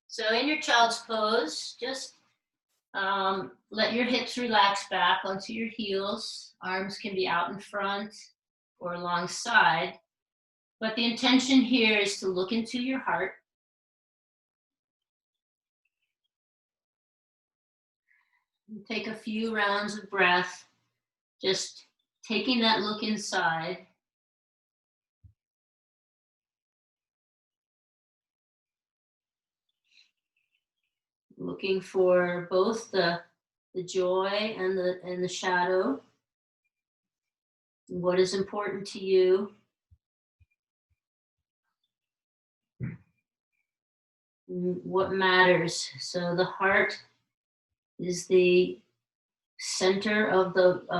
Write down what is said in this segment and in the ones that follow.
So in your child's pose, just let your hips relax back onto your heels. Arms can be out in front or alongside. But the intention here is to look into your heart. Take a few rounds of breath, just taking that look inside. Looking for both the joy and the shadow. What is important to you? What matters? So the heart is the center of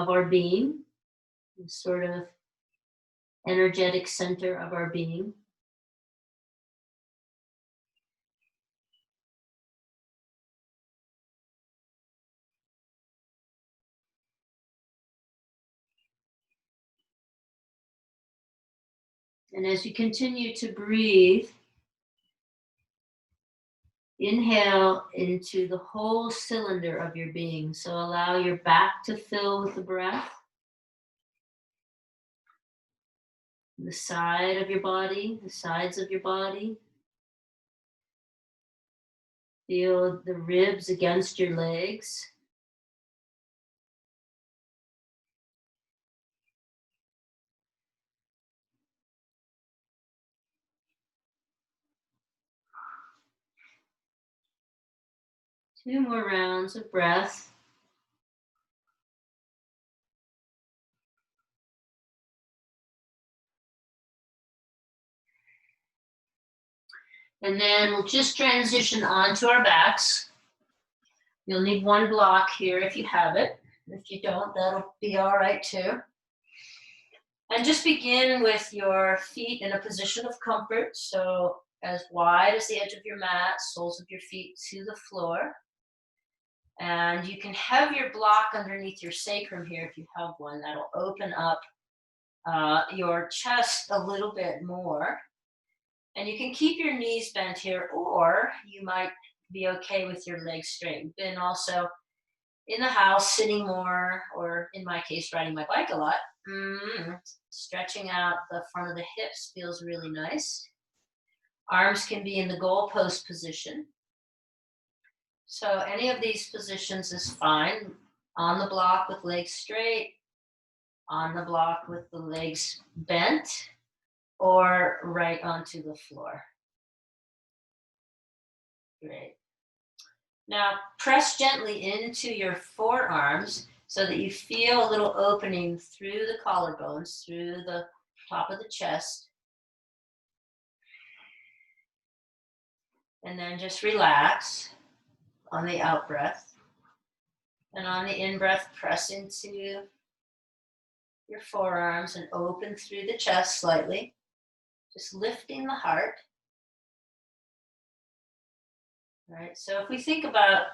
our being, the sort of energetic center of our being. And as you continue to breathe, inhale into the whole cylinder of your being. So allow your back to fill with the breath. The side of your body, the sides of your body. Feel the ribs against your legs. Two more rounds of breath. And then we'll just transition onto our backs. You'll need one block here if you have it. If you don't, that'll be all right too. And just begin with your feet in a position of comfort. So as wide as the edge of your mat, soles of your feet to the floor. And you can have your block underneath your sacrum here if you have one. That'll open up your chest a little bit more. And you can keep your knees bent here, or you might be okay with your legs straight. You've been also in the house sitting more, or in my case, riding my bike a lot. Stretching out the front of the hips feels really nice. Arms can be in the goalpost position. So any of these positions is fine. On the block with legs straight, on the block with the legs bent, or right onto the floor. Great. Now press gently into your forearms so that you feel a little opening through the collarbones, through the top of the chest. And then just relax on the out breath. And on the in breath, press into your forearms and open through the chest slightly. Just lifting the heart. All right, so if we think about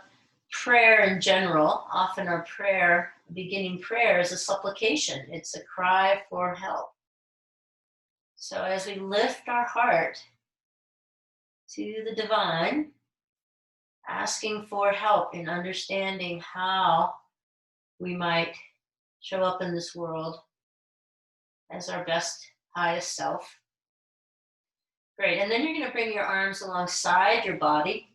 prayer in general, often our prayer, beginning prayer, is a supplication. It's a cry for help. So as we lift our heart to the divine, asking for help in understanding how we might show up in this world as our best, highest self. Great, and then you're going to bring your arms alongside your body.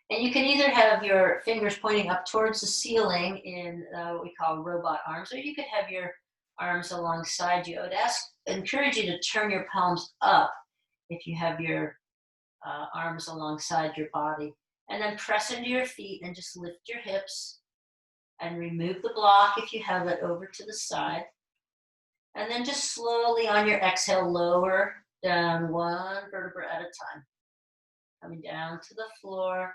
And you can either have your fingers pointing up towards the ceiling in what we call robot arms, or you could have your arms alongside you. I would encourage you to turn your palms up if you have your arms alongside your body. And then press into your feet and just lift your hips and remove the block if you have it over to the side. And then just slowly on your exhale, lower down one vertebra at a time. Coming down to the floor.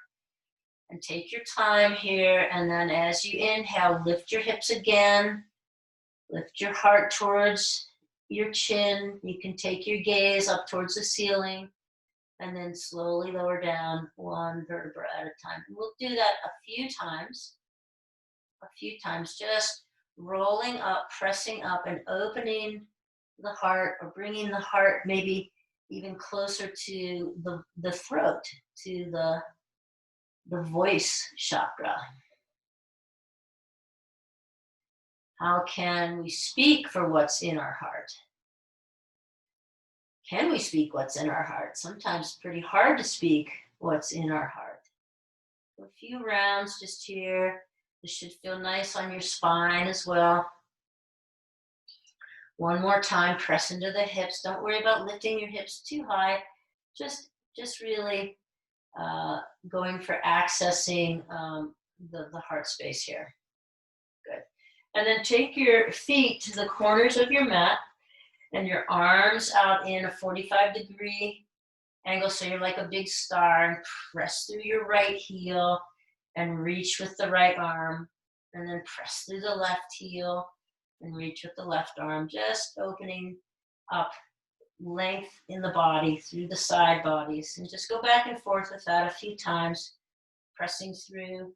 And take your time here, and then as you inhale, lift your hips again. Lift your heart towards your chin. You can take your gaze up towards the ceiling, and then slowly lower down one vertebra at a time. And we'll do that a few times, just rolling up, pressing up, and opening the heart, or bringing the heart maybe even closer to the throat, to the voice chakra. How can we speak for what's in our heart? Can we speak what's in our heart? Sometimes it's pretty hard to speak what's in our heart. A few rounds just here. This should feel nice on your spine as well. One more time, press into the hips. Don't worry about lifting your hips too high. Just really going for accessing the heart space here. Good. And then take your feet to the corners of your mat and your arms out in a 45-degree angle, so you're like a big star, and press through your right heel and reach with the right arm, and then press through the left heel and reach with the left arm, just opening up length in the body through the side bodies, and just go back and forth with that a few times, pressing through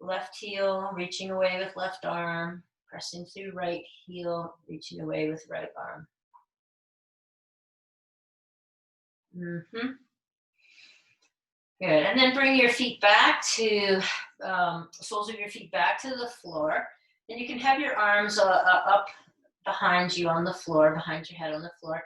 left heel, reaching away with left arm, pressing through right heel, reaching away with right arm. Good, and then bring your feet back to, soles of your feet back to the floor. And you can have your arms up behind you on the floor, behind your head on the floor.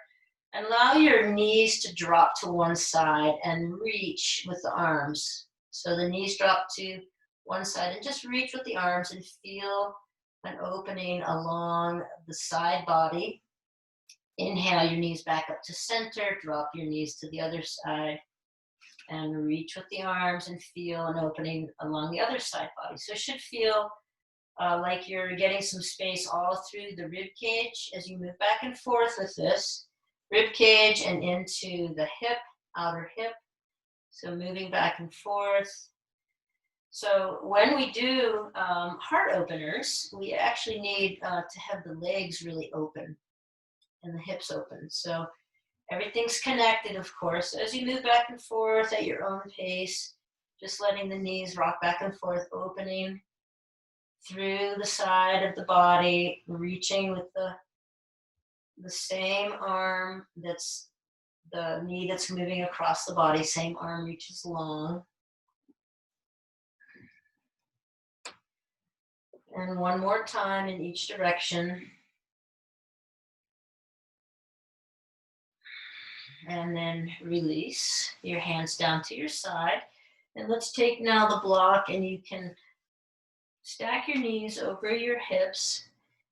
And allow your knees to drop to one side and reach with the arms. So the knees drop to one side and just reach with the arms and feel an opening along the side body. Inhale your knees back up to center, drop your knees to the other side, and reach with the arms and feel an opening along the other side body. So it should feel like you're getting some space all through the rib cage as you move back and forth with this. Rib cage and into the hip, outer hip. So moving back and forth. So when we do heart openers, we actually need to have the legs really open and the hips open. So everything's connected, of course. As you move back and forth at your own pace, just letting the knees rock back and forth, opening through the side of the body, reaching with the same arm, that's the knee that's moving across the body, same arm reaches long. And one more time in each direction. And then release your hands down to your side. And let's take now the block, and you can stack your knees over your hips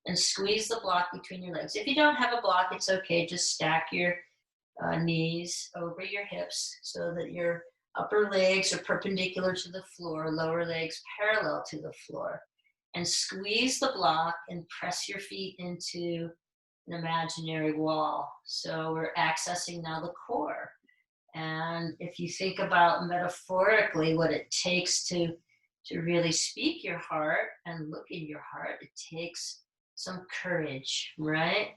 and squeeze the block between your legs. If you don't have a block, it's okay. Just stack your knees over your hips so that your upper legs are perpendicular to the floor, lower legs parallel to the floor. And squeeze the block and press your feet into an imaginary wall. So we're accessing now the core. And if you think about metaphorically what it takes to really speak your heart and look in your heart, it takes some courage, right?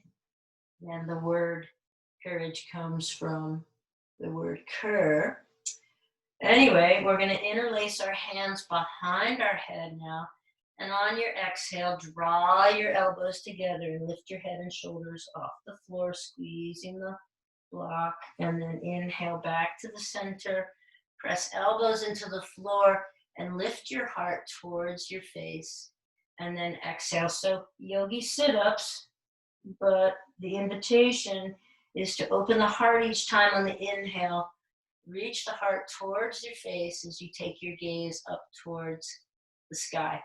And the word courage comes from the word cur. Anyway, we're going to interlace our hands behind our head now. And on your exhale, draw your elbows together and lift your head and shoulders off the floor, squeezing the block. And then inhale back to the center. Press elbows into the floor and lift your heart towards your face. And then exhale. So yogi sit-ups, but the invitation is to open the heart each time on the inhale. Reach the heart towards your face as you take your gaze up towards the sky.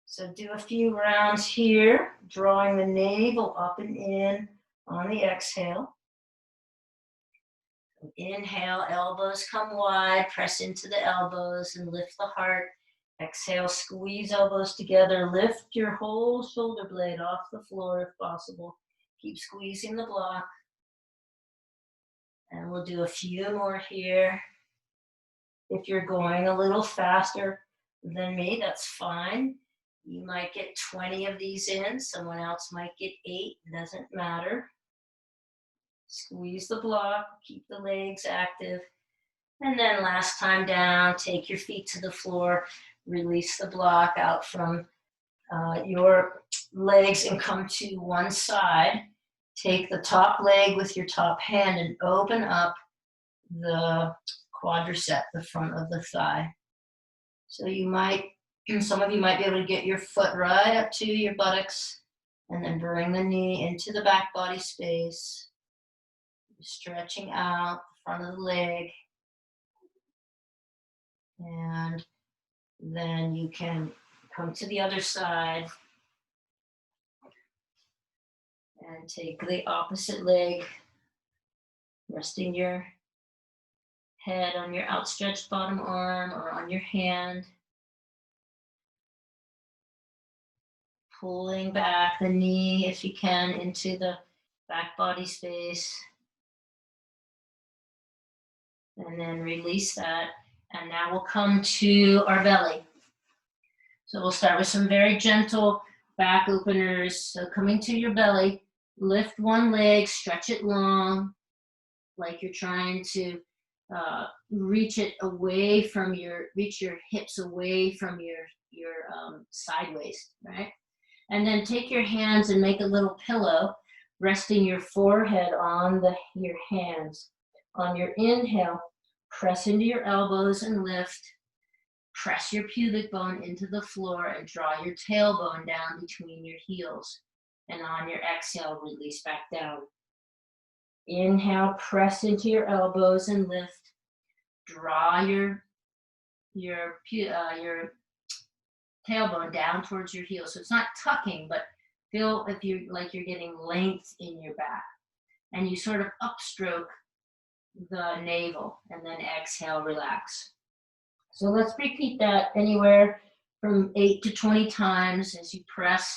So do a few rounds here, drawing the navel up and in on the exhale. Inhale, elbows come wide, press into the elbows and lift the heart. Exhale, squeeze elbows together, lift your whole shoulder blade off the floor if possible. Keep squeezing the block. And we'll do a few more here. If you're going a little faster than me, that's fine. You might get 20 of these in. Someone else might get 8. It doesn't matter. Squeeze the block. Keep the legs active. And then last time down, take your feet to the floor. Release the block out from your legs and come to one side. Take the top leg with your top hand and open up the quadricep, the front of the thigh. So you might, some of you might be able to get your foot right up to your buttocks and then bring the knee into the back body space, stretching out the front of the leg. And then you can come to the other side and take the opposite leg, resting your head on your outstretched bottom arm or on your hand. Pulling back the knee, if you can, into the back body space. And then release that. And now we'll come to our belly. So we'll start with some very gentle back openers. So coming to your belly, lift one leg, stretch it long, like you're trying to reach it away from reach your hips away from your side waist, right? And then take your hands and make a little pillow, resting your forehead on your hands. On your inhale, press into your elbows and lift. Press your pubic bone into the floor and draw your tailbone down between your heels. And on your exhale, release back down. Inhale, press into your elbows and lift. Draw your tailbone down towards your heels. So it's not tucking, but feel if you're like you're getting length in your back. And you sort of upstroke the navel and then exhale, relax. So let's repeat that anywhere from 8 to 20 times as you press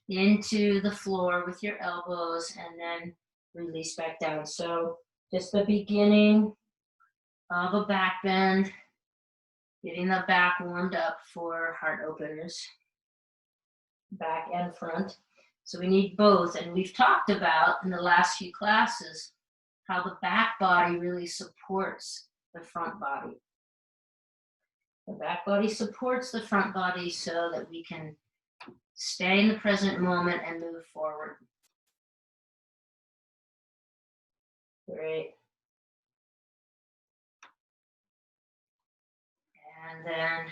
into the floor with your elbows and then release back down. So just the beginning of a back bend, getting the back warmed up for heart openers, back and front. So we need both. And we've talked about in the last few classes how the back body really supports the front body. The back body supports the front body so that we can stay in the present moment and move forward. Great. And then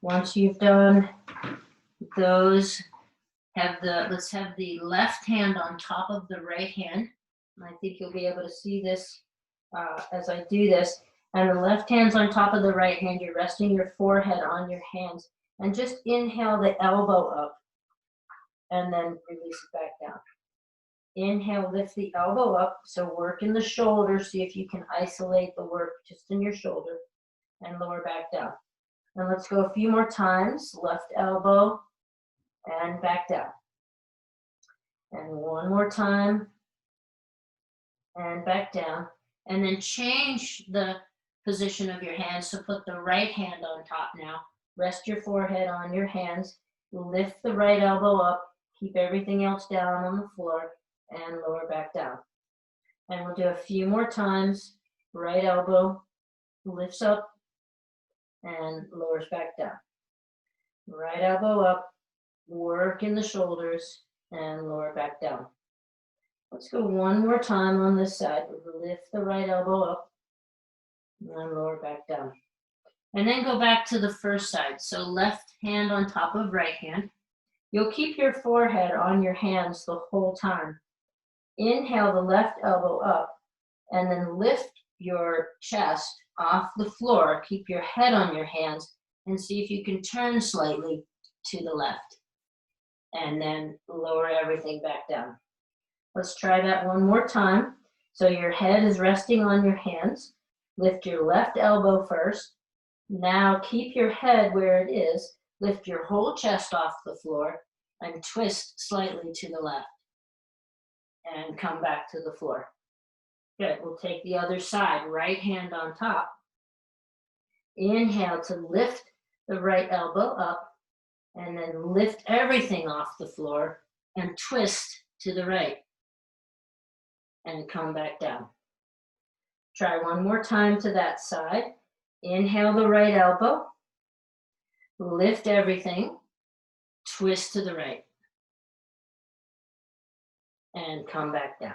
once you've done those, let's have the left hand on top of the right hand. I think you'll be able to see this as I do this. And the left hand's on top of the right hand. You're resting your forehead on your hands. And just inhale the elbow up and then release it back down. Inhale, lift the elbow up. So work in the shoulder. See if you can isolate the work just in your shoulder and lower back down. And let's go a few more times. Left elbow and back down. And one more time and back down. And then change the position of your hands. So put the right hand on top now. Rest your forehead on your hands. Lift the right elbow up. Keep everything else down on the floor and lower back down. And we'll do a few more times. Right elbow lifts up and lowers back down. Right elbow up, work in the shoulders and lower back down. Let's go one more time on this side. Lift the right elbow up and lower back down. And then go back to the first side. So left hand on top of right hand. You'll keep your forehead on your hands the whole time. Inhale the left elbow up and then lift your chest off the floor. Keep your head on your hands and see if you can turn slightly to the left. And then lower everything back down. Let's try that one more time. So your head is resting on your hands. Lift your left elbow first. Now keep your head where it is. Lift your whole chest off the floor and twist slightly to the left. And come back to the floor. Good, we'll take the other side, right hand on top. Inhale to lift the right elbow up and then lift everything off the floor and twist to the right and come back down. Try one more time to that side. Inhale the right elbow, lift everything, twist to the right. and come back down.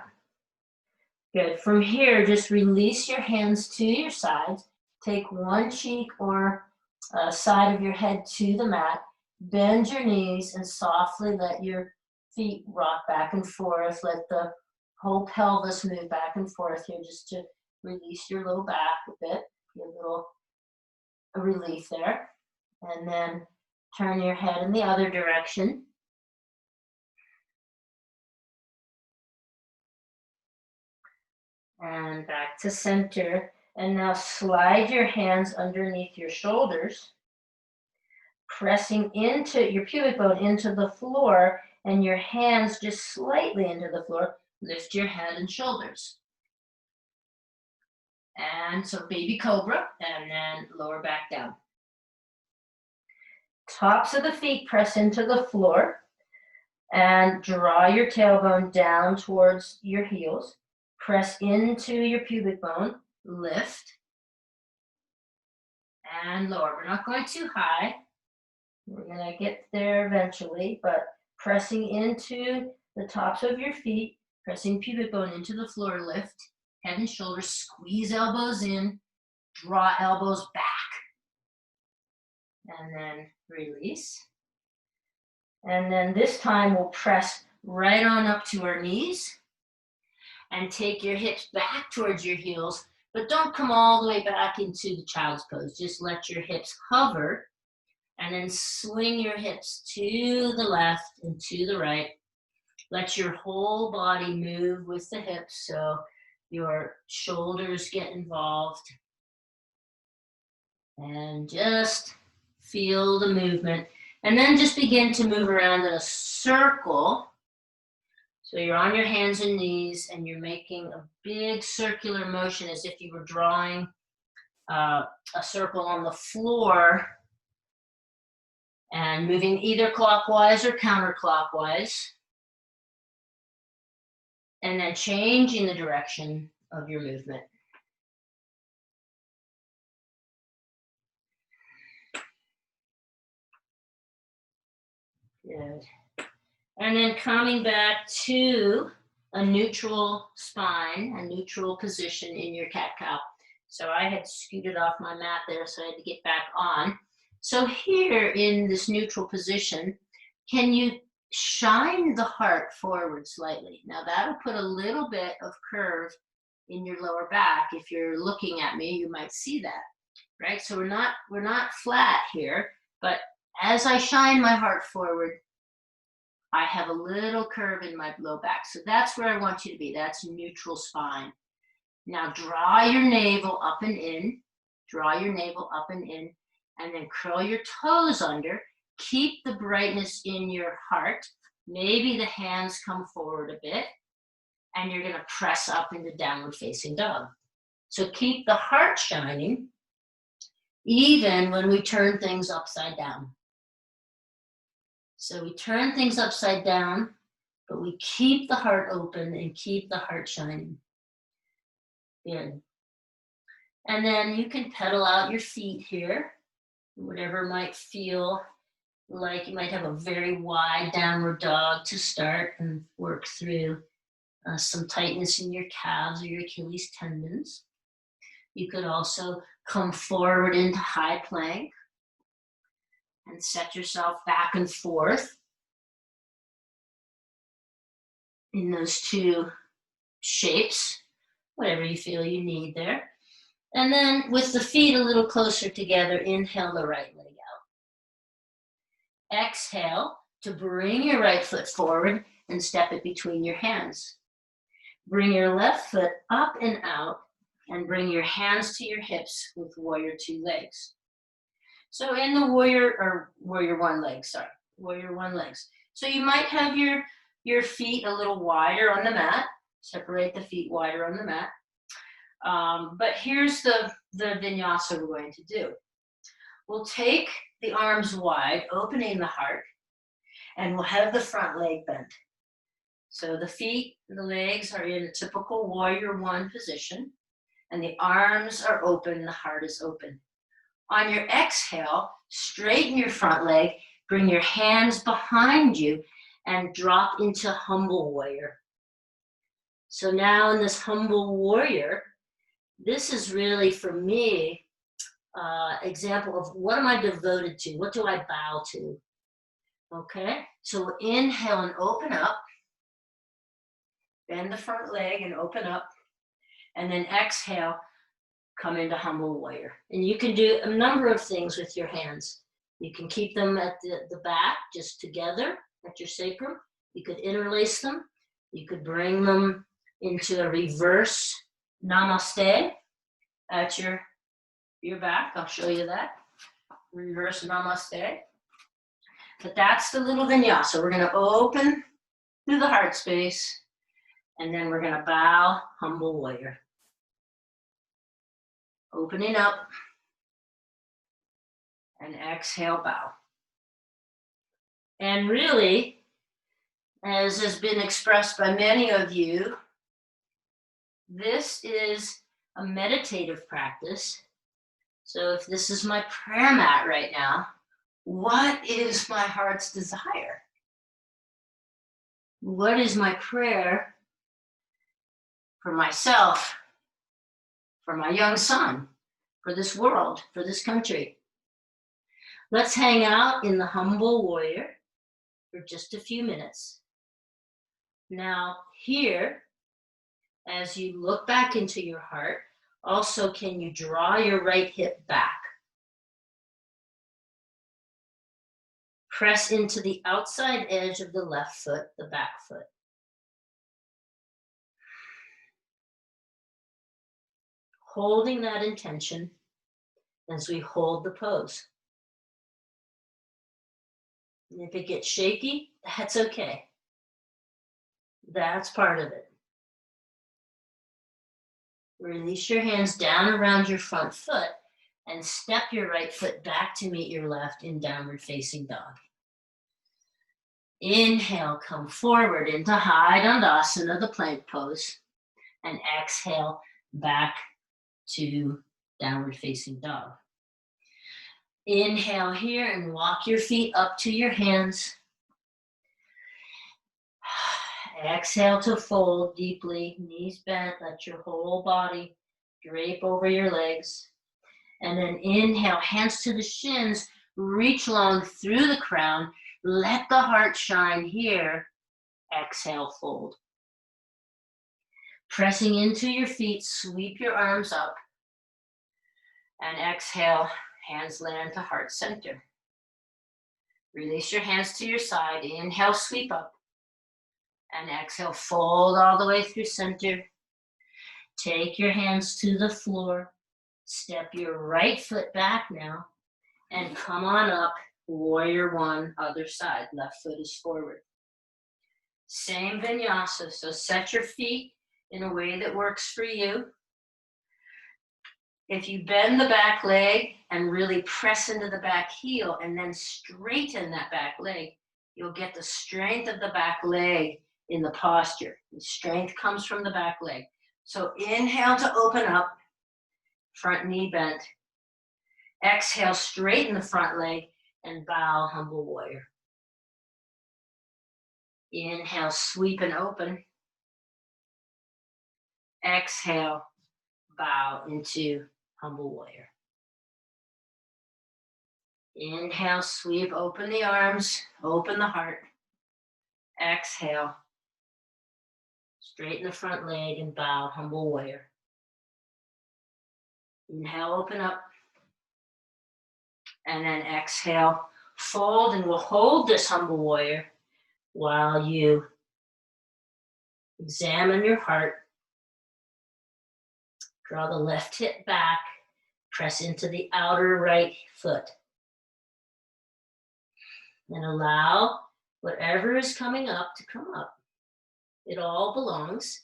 Good. From here, just release your hands to your sides. Take one cheek or side of your head to the mat. Bend your knees and softly let your feet rock back and forth. Let the whole pelvis move back and forth here just to release your low back a bit. Get a little relief there. And then turn your head in the other direction. And back to center. And now slide your hands underneath your shoulders, pressing into your pubic bone into the floor, and your hands just slightly into the floor. Lift your head and shoulders. And so baby cobra, and then lower back down. Tops of the feet press into the floor, and draw your tailbone down towards your heels. Press into your pubic bone, lift, and lower. We're not going too high. We're gonna get there eventually, but pressing into the tops of your feet, pressing pubic bone into the floor, lift, head and shoulders, squeeze elbows in, draw elbows back, and then release. And then this time we'll press right on up to our knees and take your hips back towards your heels, but don't come all the way back into the child's pose. Just let your hips hover and then swing your hips to the left and to the right. Let your whole body move with the hips so your shoulders get involved. And just feel the movement. And then just begin to move around in a circle. So you're on your hands and knees and you're making a big circular motion as if you were drawing a circle on the floor and moving either clockwise or counterclockwise. And then changing the direction of your movement. Good. And then coming back to a neutral spine, a neutral position in your cat-cow. So I had scooted off my mat there, so I had to get back on. So here in this neutral position, can you shine the heart forward slightly? Now that'll put a little bit of curve in your lower back. If you're looking at me, you might see that, right? So we're not flat here, but as I shine my heart forward, I have a little curve in my low back. So that's where I want you to be. That's neutral spine. Now draw your navel up and in. Draw your navel up and in. And then curl your toes under. Keep the brightness in your heart. Maybe the hands come forward a bit. And you're going to press up into downward facing dog. So keep the heart shining even when we turn things upside down. So we turn things upside down, but we keep the heart open and keep the heart shining. Good. And then you can pedal out your feet here, whatever might feel like. You might have a very wide downward dog to start and work through some tightness in your calves or your Achilles tendons. You could also come forward into high plank and set yourself back and forth in those two shapes, whatever you feel you need there. And then with the feet a little closer together, inhale the right leg out. Exhale to bring your right foot forward and step it between your hands. Bring your left foot up and out and bring your hands to your hips with warrior two legs. So in the warrior one legs. So you might have your feet a little wider on the mat. Separate the feet wider on the mat. But here's the vinyasa we're going to do. We'll take the arms wide, opening the heart, and we'll have the front leg bent. So the feet and the legs are in a typical warrior one position, and the arms are open, the heart is open. On your exhale, straighten your front leg, bring your hands behind you, and drop into humble warrior. So now in this humble warrior, this is really for me example of what am I devoted to? What do I bow to? Okay, so inhale and open up. Bend the front leg and open up. And then exhale, come into humble warrior. And you can do a number of things with your hands. You can keep them at the back, just together at your sacrum. You could interlace them. You could bring them into a reverse namaste at your back. I'll show you that. Reverse namaste. But that's the little vinyasa. We're going to open through the heart space, and then we're going to bow, humble warrior. Opening up, and exhale, bow. And really, as has been expressed by many of you, this is a meditative practice. So if this is my prayer mat right now, what is my heart's desire? What is my prayer for myself, for my young son, for this world, for this country? Let's hang out in the humble warrior for just a few minutes. Now, here, as you look back into your heart, also can you draw your right hip back? Press into the outside edge of the left foot, the back foot. Holding that intention as we hold the pose. And if it gets shaky, that's okay. That's part of it. Release your hands down around your front foot and step your right foot back to meet your left in downward facing dog. Inhale, come forward into high dandasana, the plank pose, and exhale back to downward facing dog. Inhale here and walk your feet up to your hands. Exhale to fold deeply, knees bent, let your whole body drape over your legs. And then inhale, hands to the shins, reach long through the crown, let the heart shine here. Exhale, fold. Pressing into your feet, sweep your arms up. And exhale, hands land to heart center. Release your hands to your side. Inhale, sweep up. And exhale, fold all the way through center. Take your hands to the floor. Step your right foot back now. And come on up, warrior one, other side. Left foot is forward. Same vinyasa. So set your feet in a way that works for you. If you bend the back leg and really press into the back heel and then straighten that back leg, you'll get the strength of the back leg in the posture. The strength comes from the back leg. So inhale to open up, front knee bent. Exhale, straighten the front leg and bow, humble warrior. Inhale, sweep and open. Exhale, bow into humble warrior. Inhale, sweep, open the arms, open the heart. Exhale, straighten the front leg and bow, humble warrior. Inhale, open up. And then exhale, fold, and we'll hold this humble warrior while you examine your heart. Draw the left hip back, press into the outer right foot. And allow whatever is coming up to come up. It all belongs.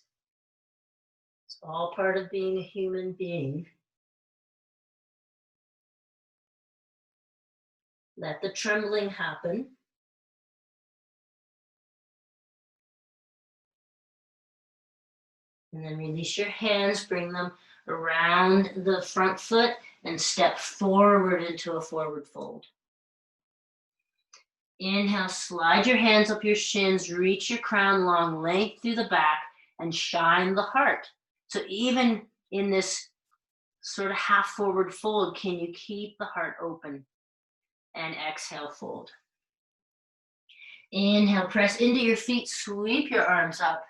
It's all part of being a human being. Let the trembling happen. And then release your hands, bring them around the front foot and step forward into a forward fold. Inhale, slide your hands up your shins, reach your crown long, length through the back. and shine the heart. So even in this sort of half forward fold, can you keep the heart open? And exhale, fold. Inhale, press into your feet, sweep your arms up.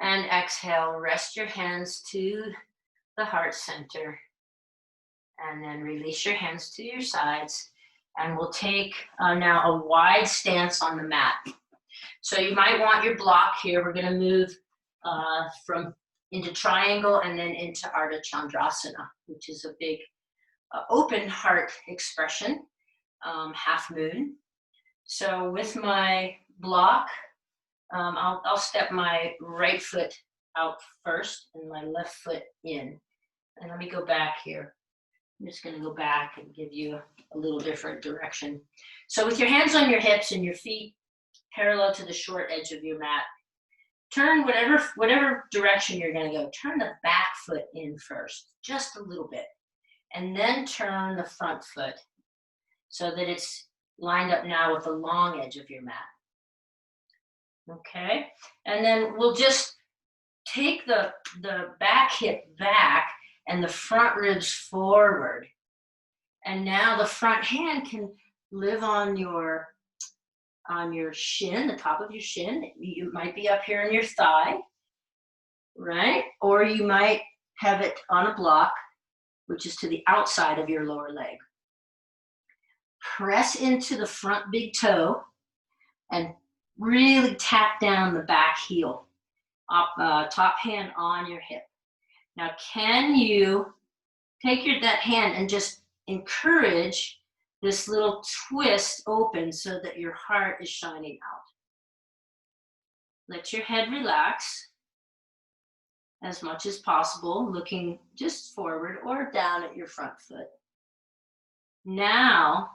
And exhale, rest your hands to the heart center. And then release your hands to your sides. And we'll take now a wide stance on the mat. So you might want your block here. We're going to move from into triangle and then into Ardha Chandrasana, which is a big open heart expression, half moon. So with my block, I'll step my right foot out first and my left foot in. And let me go back here. I'm just going to go back and give you a little different direction. So with your hands on your hips and your feet parallel to the short edge of your mat, turn whatever direction you're going to go. Turn the back foot in first, just a little bit. And then turn the front foot so that it's lined up now with the long edge of your mat. Okay? And then we'll just take the back hip back and the front ribs forward. And now the front hand can live on your shin, the top of your shin. You might be up here in your thigh, right? Or you might have it on a block, which is to the outside of your lower leg. Press into the front big toe and really tap down the back heel, top hand on your hip. Now, can you take that hand and just encourage this little twist open so that your heart is shining out? Let your head relax as much as possible, looking just forward or down at your front foot. Now,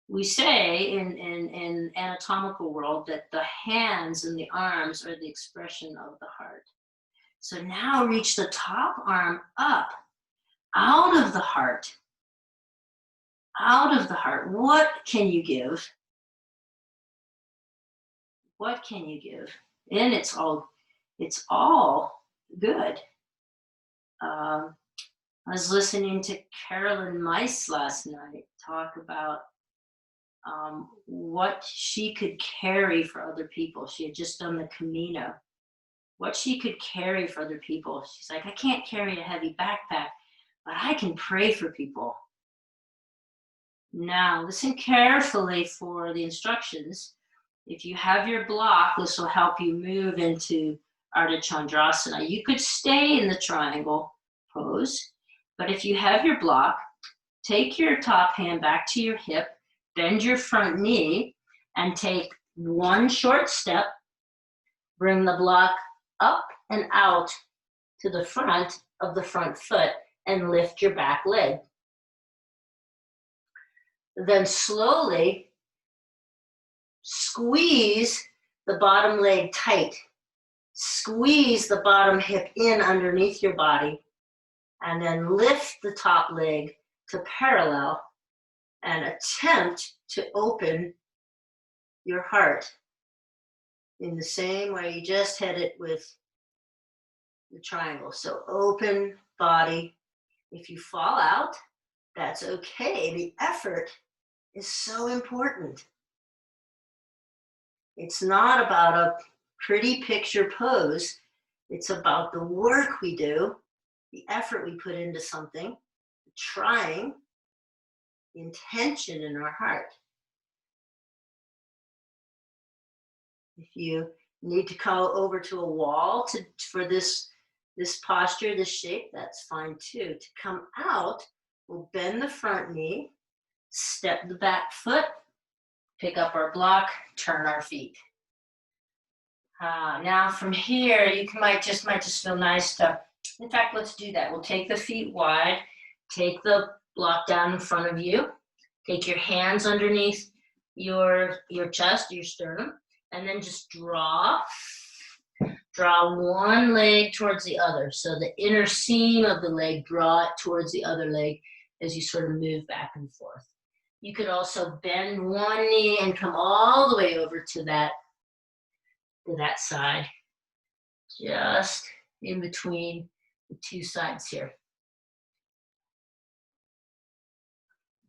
we say in anatomical world that the hands and the arms are the expression of the heart. So now reach the top arm up, out of the heart. Out of the heart. What can you give? What can you give? And it's all good. I was listening to Carolyn Mice last night talk about what she could carry for other people. She had just done the Camino. What she could carry for other people. She's like, I can't carry a heavy backpack, but I can pray for people. Now, listen carefully for the instructions. If you have your block, this will help you move into Ardha Chandrasana. You could stay in the triangle pose, but if you have your block, take your top hand back to your hip, bend your front knee, and take one short step. Bring the block up and out to the front of the front foot and lift your back leg. Then slowly squeeze the bottom leg tight. Squeeze the bottom hip in underneath your body, and then lift the top leg to parallel and attempt to open your heart in the same way you just had it with the triangle. So open body. If you fall out, that's okay. The effort is so important. It's not about a pretty picture pose. It's about the work we do, the effort we put into something, trying, intention in our heart. If you need to go over to a wall for this posture, this shape, that's fine too. To come out, we'll bend the front knee, step the back foot, pick up our block, turn our feet. Now from here, you might just feel nice to, in fact, let's do that. We'll take the feet wide, take the block down in front of you, take your hands underneath your chest, your sternum, and then just draw one leg towards the other. So the inner seam of the leg, draw it towards the other leg as you sort of move back and forth. You could also bend one knee and come all the way over to that side. just in between the two sides here.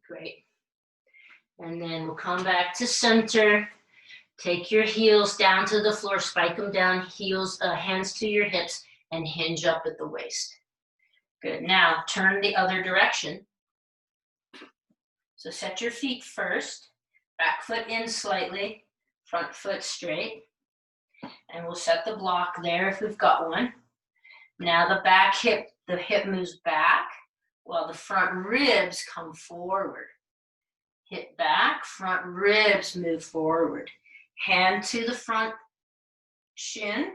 Great. And then we'll come back to center. Take your heels down to the floor, spike them down, heels, hands to your hips, and hinge up at the waist. Good. Now turn the other direction. So set your feet first, back foot in slightly, front foot straight, and we'll set the block there if we've got one. Now the hip moves back while the front ribs come forward. Hip back, front ribs move forward. Hand to the front shin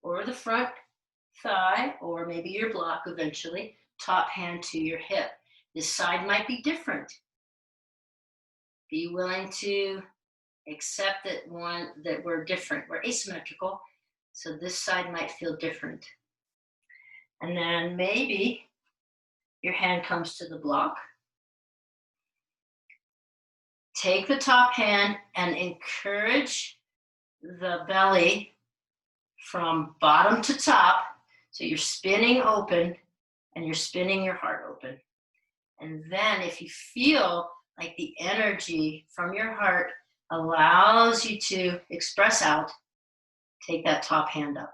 or the front thigh, or maybe your block eventually. Top hand to your hip. This side might be different. Be willing to accept that we're different. We're asymmetrical, so this side might feel different. And then maybe your hand comes to the block. Take the top hand and encourage the belly from bottom to top. So you're spinning open and you're spinning your heart open. And then if you feel like the energy from your heart allows you to express out, take that top hand up.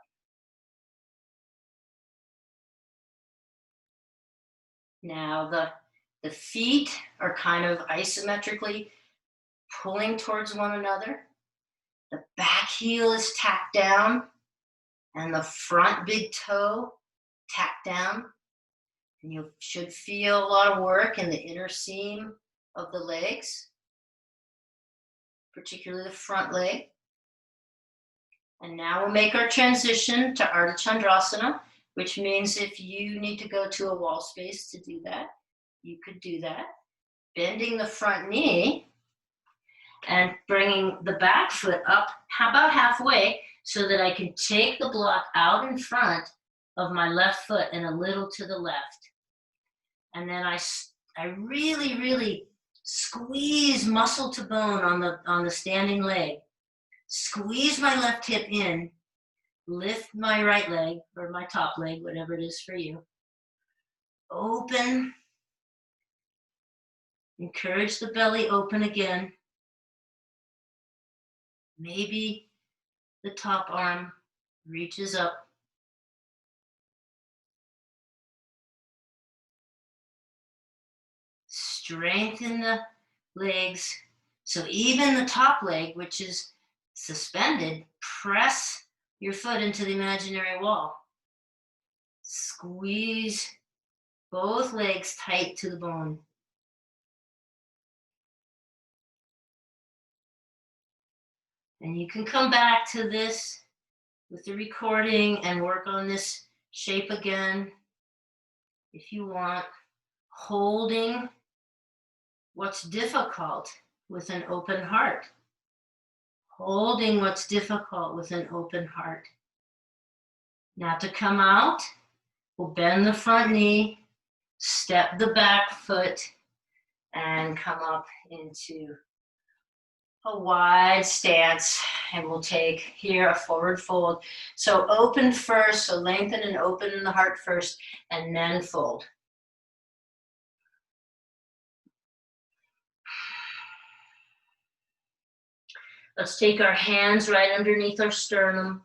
Now the feet are kind of isometrically pulling towards one another. The back heel is tacked down and the front big toe tacked down. And you should feel a lot of work in the inner seam of the legs, particularly the front leg. And now we'll make our transition to Ardha Chandrasana, which means if you need to go to a wall space to do that, you could do that. Bending the front knee and bringing the back foot up about halfway so that I can take the block out in front of my left foot and a little to the left. And then I really, really squeeze muscle to bone on the standing leg. Squeeze my left hip in, lift my right leg or my top leg, whatever it is for you. Open. Encourage the belly open again. Maybe the top arm reaches up. Strengthen the legs. So even the top leg, which is suspended, press your foot into the imaginary wall. Squeeze both legs tight to the bone. And you can come back to this with the recording and work on this shape again if you want, holding what's difficult with an open heart. Holding what's difficult with an open heart. Now to come out, we'll bend the front knee, step the back foot, and come up into a wide stance, and we'll take here a forward fold. So open first, so lengthen and open in the heart first, and then fold. Let's take our hands right underneath our sternum.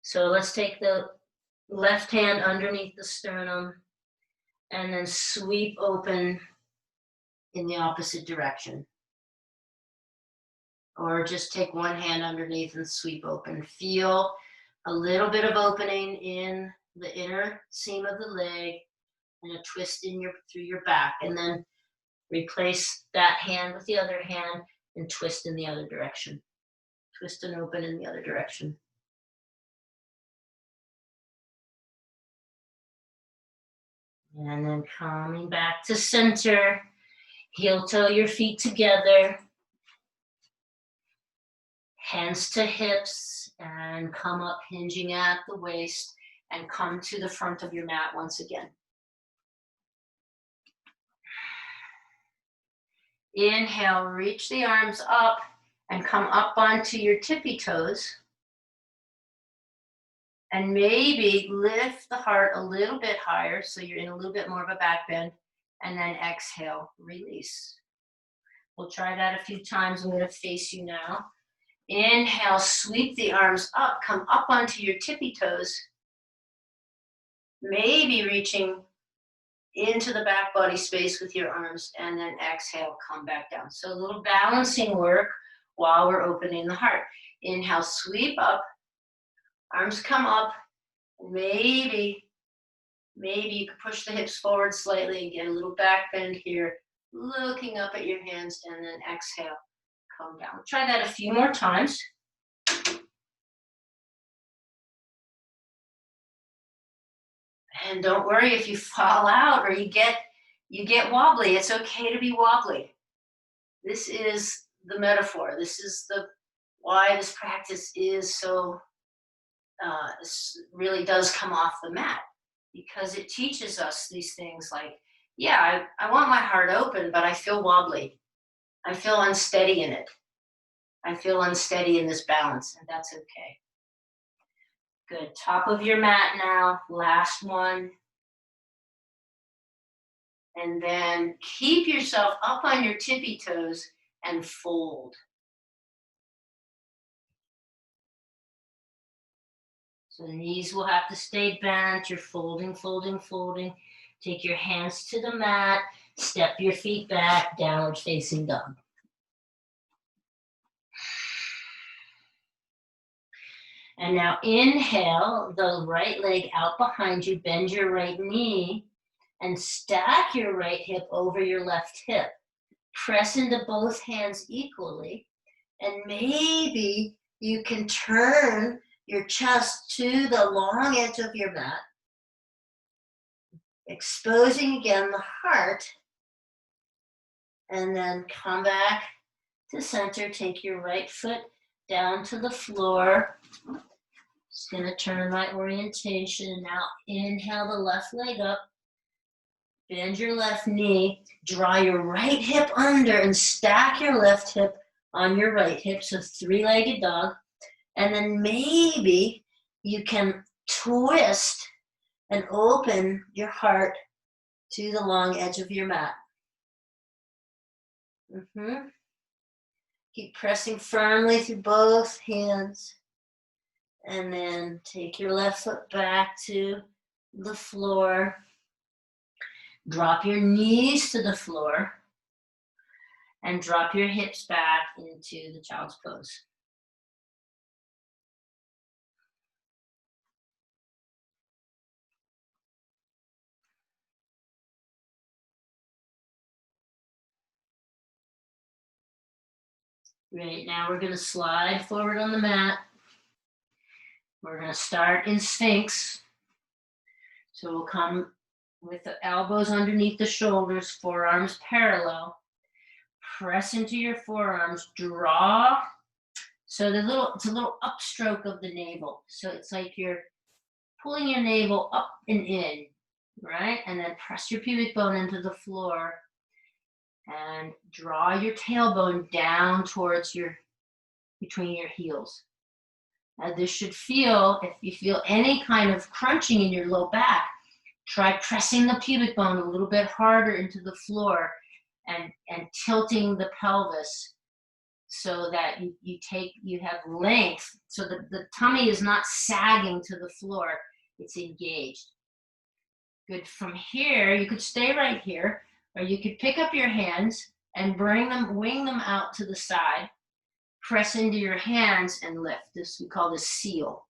So let's take the left hand underneath the sternum and then sweep open in the opposite direction. Or just take one hand underneath and sweep open. Feel a little bit of opening in the inner seam of the leg and a twist through your back. And then replace that hand with the other hand and twist in the other direction. Twist and open in the other direction. And then coming back to center, heel toe your feet together. Hands to hips and come up hinging at the waist and come to the front of your mat once again. Inhale, reach the arms up and come up onto your tippy toes. And maybe lift the heart a little bit higher so you're in a little bit more of a back bend. And then exhale, release. We'll try that a few times. I'm going to face you now. Inhale, sweep the arms up, come up onto your tippy toes. Maybe reaching into the back body space with your arms, and then exhale, come back down. So a little balancing work while we're opening the heart. Inhale, sweep up, arms come up. Maybe you can push the hips forward slightly and get a little back bend here, looking up at your hands, and then exhale, come down. Try that a few more times. And don't worry if you fall out or you get wobbly. It's okay to be wobbly. This is the metaphor. This is why this practice is so really does come off the mat, because it teaches us these things like, yeah, I want my heart open, but I feel wobbly. I feel unsteady in it. I feel unsteady in this balance, and that's okay. Good. Top of your mat now. Last one. And then keep yourself up on your tippy toes and fold. So the knees will have to stay bent. You're folding, folding, folding. Take your hands to the mat. Step your feet back, downward facing dog. And now inhale, the right leg out behind you. Bend your right knee and stack your right hip over your left hip. Press into both hands equally. And maybe you can turn your chest to the long edge of your mat, exposing again the heart, and then come back to center. Take your right foot down to the floor. Just gonna turn my orientation. Now inhale the left leg up, bend your left knee, draw your right hip under and stack your left hip on your right hip, so three-legged dog. And then maybe you can twist and open your heart to the long edge of your mat. Keep pressing firmly through both hands. And then take your left foot back to the floor. Drop your knees to the floor. And drop your hips back into the child's pose. Great, now we're going to slide forward on the mat. We're going to start in Sphinx. So we'll come with the elbows underneath the shoulders, forearms parallel. Press into your forearms, draw. So it's a little upstroke of the navel. So it's like you're pulling your navel up and in, right? And then press your pubic bone into the floor and draw your tailbone down towards between your heels. Now this should feel, if you feel any kind of crunching in your low back, try pressing the pubic bone a little bit harder into the floor and tilting the pelvis so that you have length, so that the tummy is not sagging to the floor, it's engaged. Good. From here, you could stay right here, or you could pick up your hands and wing them out to the side, press into your hands and lift. We call this seal.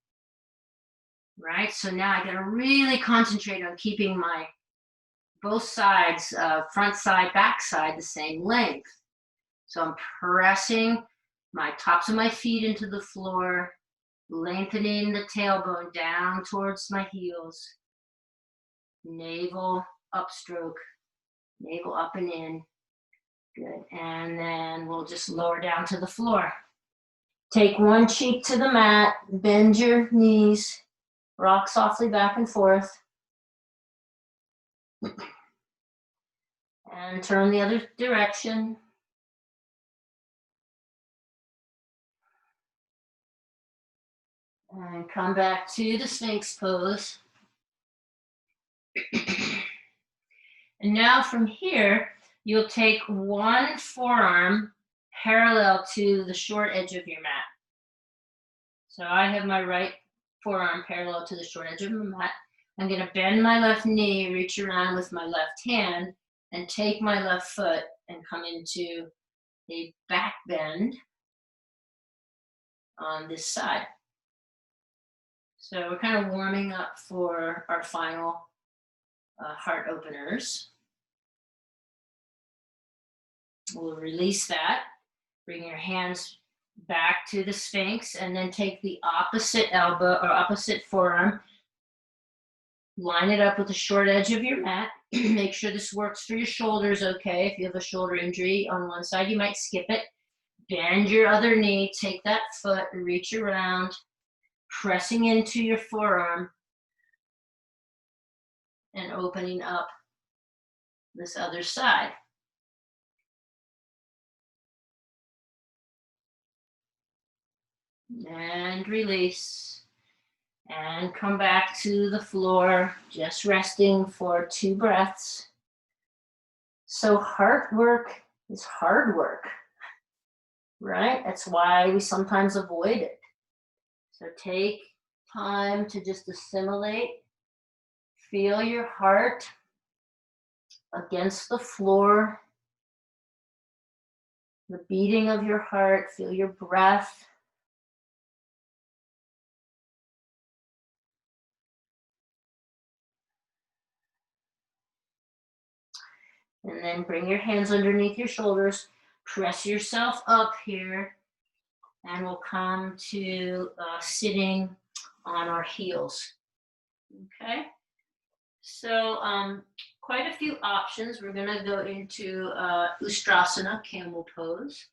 Right? So now I gotta really concentrate on keeping my both sides, front side, back side, the same length. So I'm pressing my tops of my feet into the floor, lengthening the tailbone down towards my heels. Navel upstroke, navel up and in. Good. And then we'll just lower down to the floor. Take one cheek to the mat, bend your knees, rock softly back and forth. And turn the other direction. And come back to the Sphinx pose. And now from here, you'll take one forearm parallel to the short edge of your mat. So I have my right forearm parallel to the short edge of my mat. I'm going to bend my left knee, reach around with my left hand, and take my left foot and come into a back bend on this side. So we're kind of warming up for our final heart openers. We'll release that. Bring your hands back to the Sphinx and then take the opposite elbow or opposite forearm. Line it up with the short edge of your mat. Make sure this works for your shoulders, okay? If you have a shoulder injury on one side, you might skip it. Bend your other knee, take that foot, reach around, pressing into your forearm and opening up this other side. And release. And come back to the floor, just resting for 2 breaths. So heart work is hard work, right? That's why we sometimes avoid it. So take time to just assimilate. Feel your heart against the floor, the beating of your heart. Feel your breath. And then bring your hands underneath your shoulders. Press yourself up here. And we'll come to sitting on our heels. Okay? So quite a few options. We're going to go into Ustrasana, camel pose.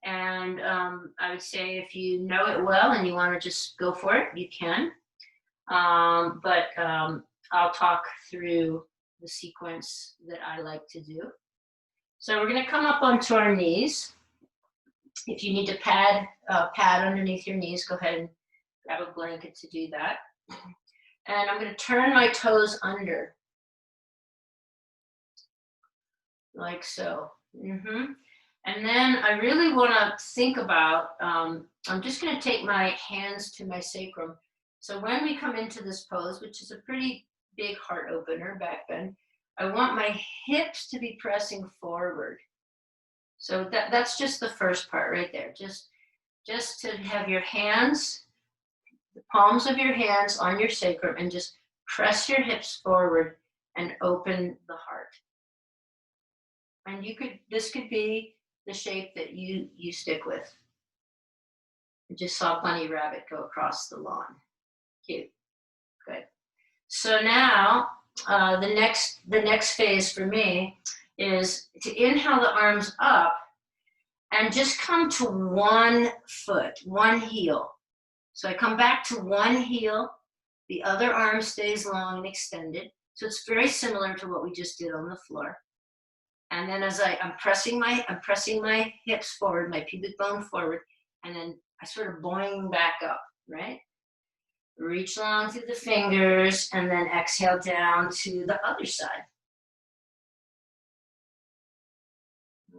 And I would say if you know it well and you want to just go for it, you can. But I'll talk through the sequence that I like to do. So we're going to come up onto our knees. If you need to pad underneath your knees, go ahead and grab a blanket to do that. And I'm going to turn my toes under, like so. And then I really want to think about, I'm just going to take my hands to my sacrum. So when we come into this pose, which is a pretty big heart opener, back bend, I want my hips to be pressing forward. So that's just the first part right there. Just to have your hands, the palms of your hands on your sacrum, and just press your hips forward and open the heart. And this could be the shape that you stick with. I just saw Bunny Rabbit go across the lawn. Cute. Good. So now the next phase for me is to inhale the arms up and just come to one foot, one heel. So I come back to one heel, the other arm stays long and extended. So it's very similar to what we just did on the floor. And then as I'm pressing my hips forward, my pubic bone forward, and then I sort of boing back up, right? Reach long through the fingers and then exhale down to the other side.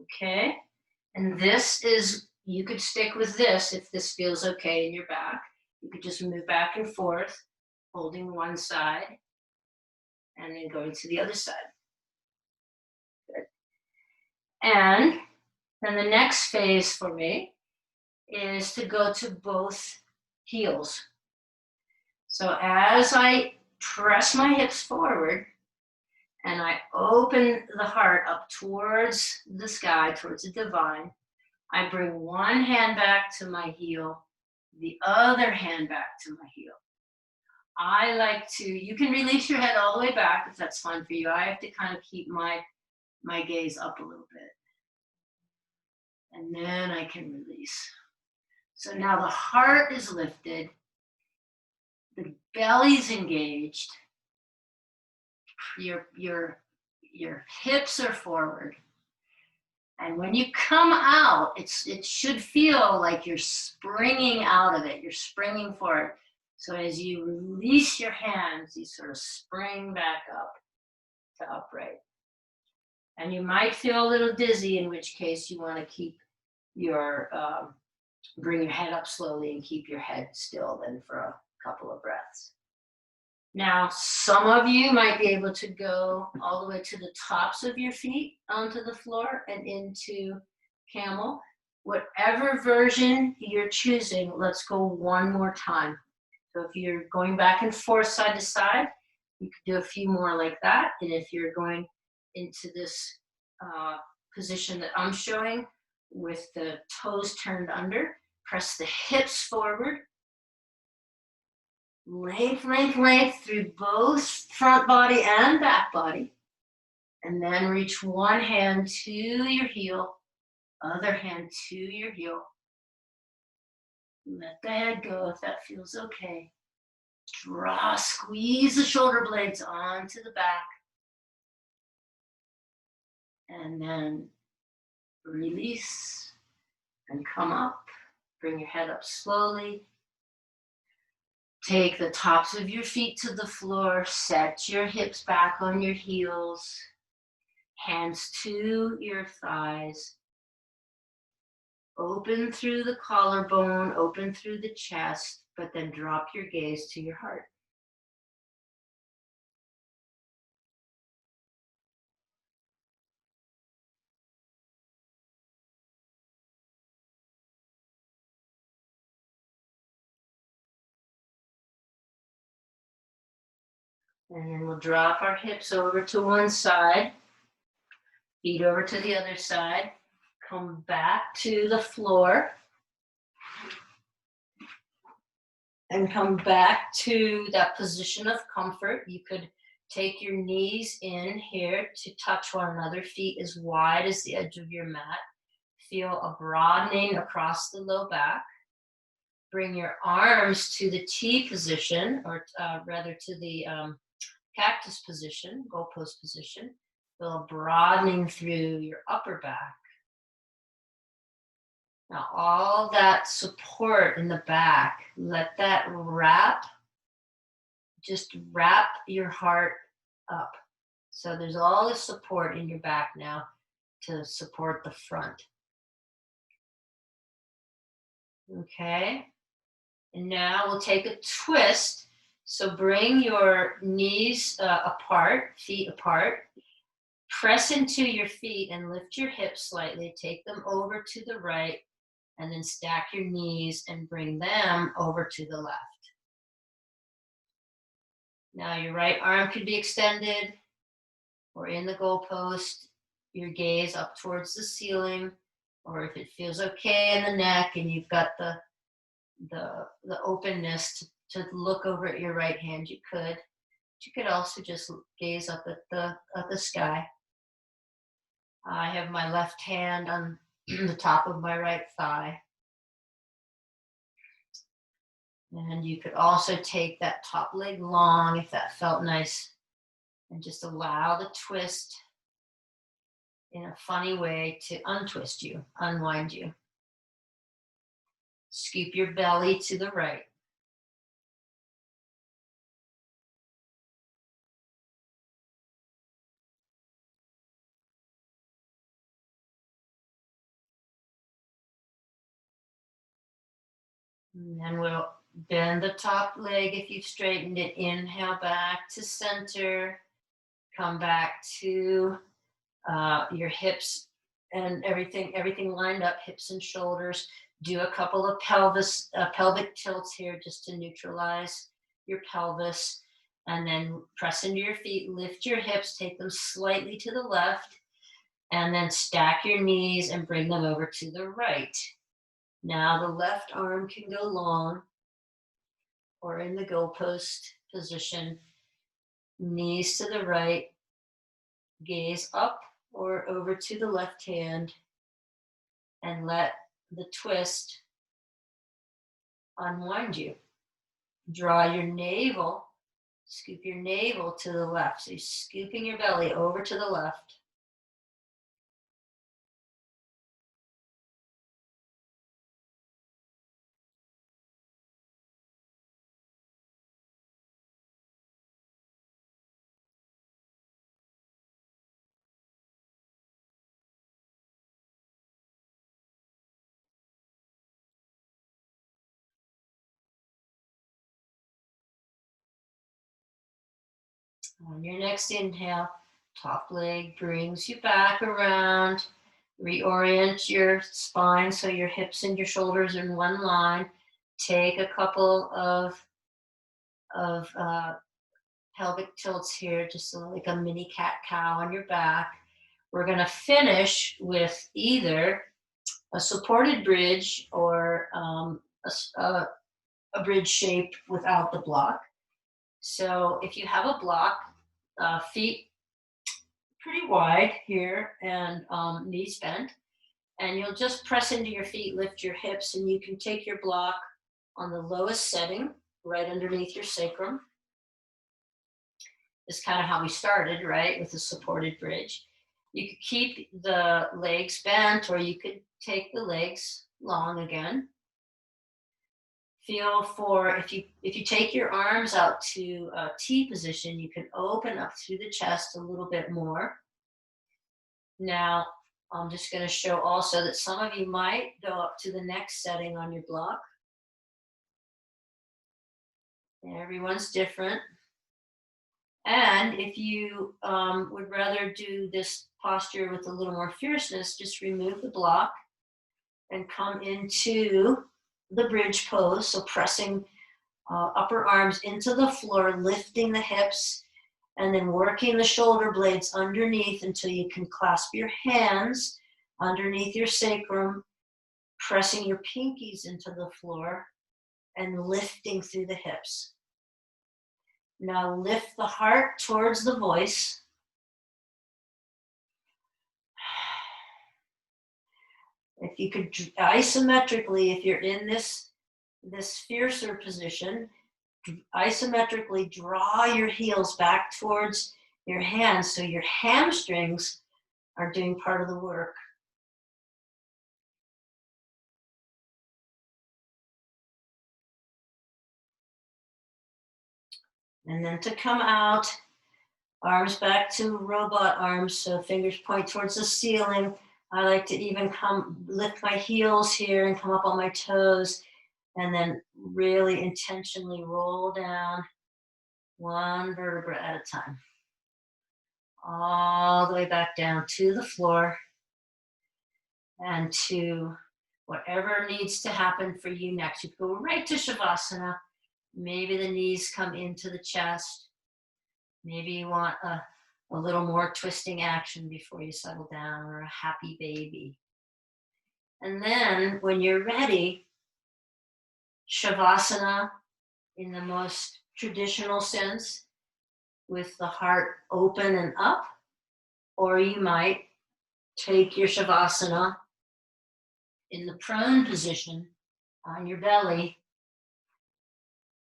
Okay, and this is, you could stick with this if this feels okay in your back. You could just move back and forth, holding one side and then going to the other side. Good. And then the next phase for me is to go to both heels. So as I press my hips forward and I open the heart up towards the sky, towards the divine, I bring one hand back to my heel, the other hand back to my heel. I like to, you can release your head all the way back if that's fine for you. I have to kind of keep my gaze up a little bit. And then I can release. So now the heart is lifted, the belly's engaged, your hips are forward, And when you come out, it should feel like you're springing out of it. You're springing forward. So as you release your hands, you sort of spring back up to upright. And you might feel a little dizzy, in which case you want to keep your, bring your head up slowly and keep your head still then for a couple of breaths. Now, some of you might be able to go all the way to the tops of your feet onto the floor and into camel. Whatever version you're choosing, let's go one more time. So if you're going back and forth side to side, you could do a few more like that. And if you're going into this position that I'm showing with the toes turned under, press the hips forward. Length, length, length through both front body and back body. And then reach one hand to your heel, other hand to your heel. Let the head go if that feels okay. Draw, squeeze the shoulder blades onto the back. And then release and come up. Bring your head up slowly. Take the tops of your feet to the floor. Set your hips back on your heels. Hands to your thighs. Open through the collarbone, open through the chest, but then drop your gaze to your heart. And then we'll drop our hips over to one side, feet over to the other side, come back to the floor, and come back to that position of comfort. You could take your knees in here to touch one another, feet as wide as the edge of your mat. Feel a broadening across the low back. Bring your arms to the T position, or rather to the cactus position, goalpost position. Feel a broadening through your upper back. Now all that support in the back, let that wrap, just wrap your heart up. So there's all the support in your back now to support the front. Okay, and now we'll take a twist. So bring your knees apart, feet apart. Press into your feet and lift your hips slightly. Take them over to the right and then stack your knees and bring them over to the left. Now your right arm could be extended or in the goalpost, your gaze up towards the ceiling, or if it feels okay in the neck and you've got the openness to look over at your right hand, you could. But you could also just gaze up at the sky. I have my left hand on the top of my right thigh. And you could also take that top leg long if that felt nice, and just allow the twist in a funny way to untwist you, unwind you. Scoop your belly to the right. And then we'll bend the top leg if you've straightened it. Inhale back to center. Come back to your hips and everything lined up, hips and shoulders. Do a couple of pelvic tilts here just to neutralize your pelvis. And then press into your feet, lift your hips, take them slightly to the left, and then stack your knees and bring them over to the right. Now the left arm can go long or in the goalpost position, knees to the right, gaze up or over to the left hand, and let the twist unwind you. Draw your navel, scoop your navel to the left. So you're scooping your belly over to the left. On your next inhale, top leg brings you back around. Reorient your spine so your hips and your shoulders are in one line. Take a couple of pelvic tilts here, just like a mini cat cow on your back. We're going to finish with either a supported bridge or a bridge shape without the block. So if you have a block, feet pretty wide here and knees bent, and you'll just press into your feet, lift your hips, and you can take your block on the lowest setting, right underneath your sacrum. Is kind of how we started, right, with the supported bridge. You could keep the legs bent, or you could take the legs long again. Feel for, if you take your arms out to a T position, you can open up through the chest a little bit more. Now, I'm just going to show also that some of you might go up to the next setting on your block. Everyone's different. And if you would rather do this posture with a little more fierceness, just remove the block and come into the bridge pose. So pressing upper arms into the floor, lifting the hips, and then working the shoulder blades underneath until you can clasp your hands underneath your sacrum, pressing your pinkies into the floor and lifting through the hips. Now lift the heart towards the voice. If you could isometrically, if you're in this fiercer position, isometrically draw your heels back towards your hands so your hamstrings are doing part of the work. And then to come out, arms back to robot arms, so fingers point towards the ceiling. I like to even lift my heels here and come up on my toes, and then really intentionally roll down one vertebra at a time. All the way back down to the floor and to whatever needs to happen for you next. You go right to Shavasana. Maybe the knees come into the chest. Maybe you want a little more twisting action before you settle down, or a happy baby. And then when you're ready, Shavasana in the most traditional sense, with the heart open and up, or you might take your Shavasana in the prone position on your belly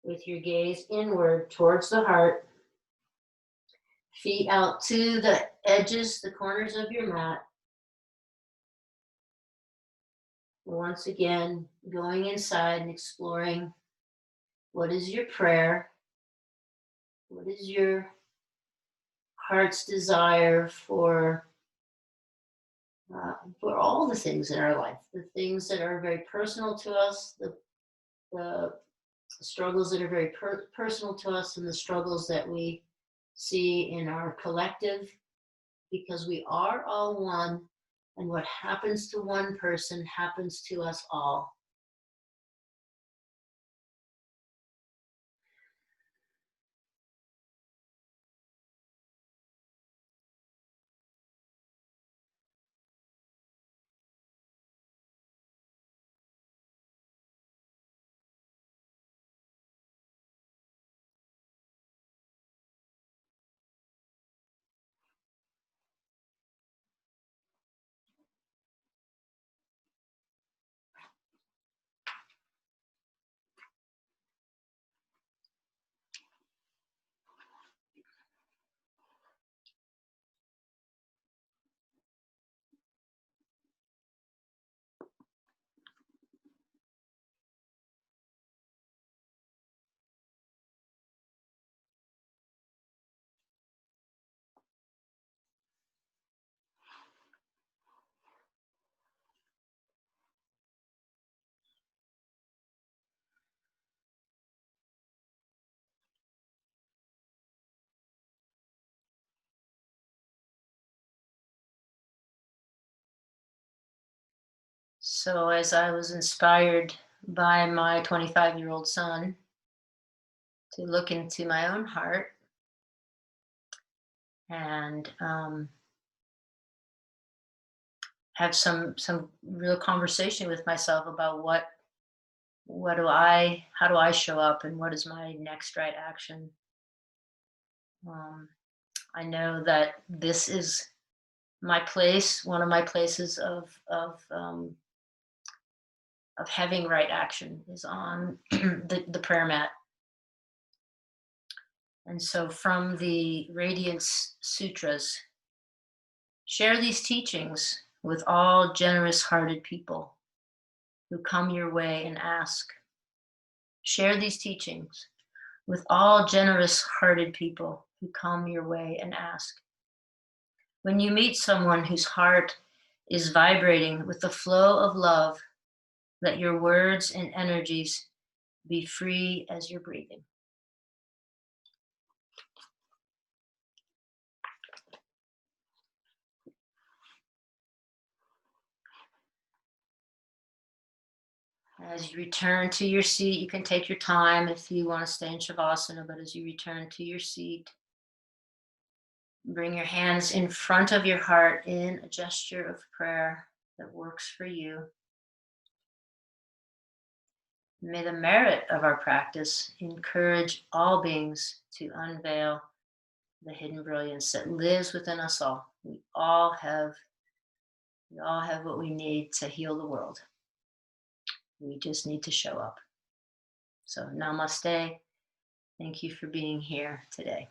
with your gaze inward towards the heart, feet out to the edges, the corners of your mat. Once again, going inside and exploring what is your prayer, what is your heart's desire for all the things in our life, the things that are very personal to us, the struggles that are very personal to us, and the struggles that we see in our collective, because we are all one, and what happens to one person happens to us all. So, as I was inspired by my 25-year-old son to look into my own heart and have some real conversation with myself about what do I how do I show up and what is my next right action. Um, I know that this is my place, one of my places of having right action is on the prayer mat. And so, from the Radiance Sutras, share these teachings with all generous hearted people who come your way and ask. Share these teachings with all generous hearted people who come your way and ask. When you meet someone whose heart is vibrating with the flow of love, let your words and energies be free as you're breathing. As you return to your seat, you can take your time if you want to stay in Shavasana, but as you return to your seat, bring your hands in front of your heart in a gesture of prayer that works for you. May the merit of our practice encourage all beings to unveil the hidden brilliance that lives within us all. We all have what we need to heal the world. We just need to show up. So namaste. Thank you for being here today.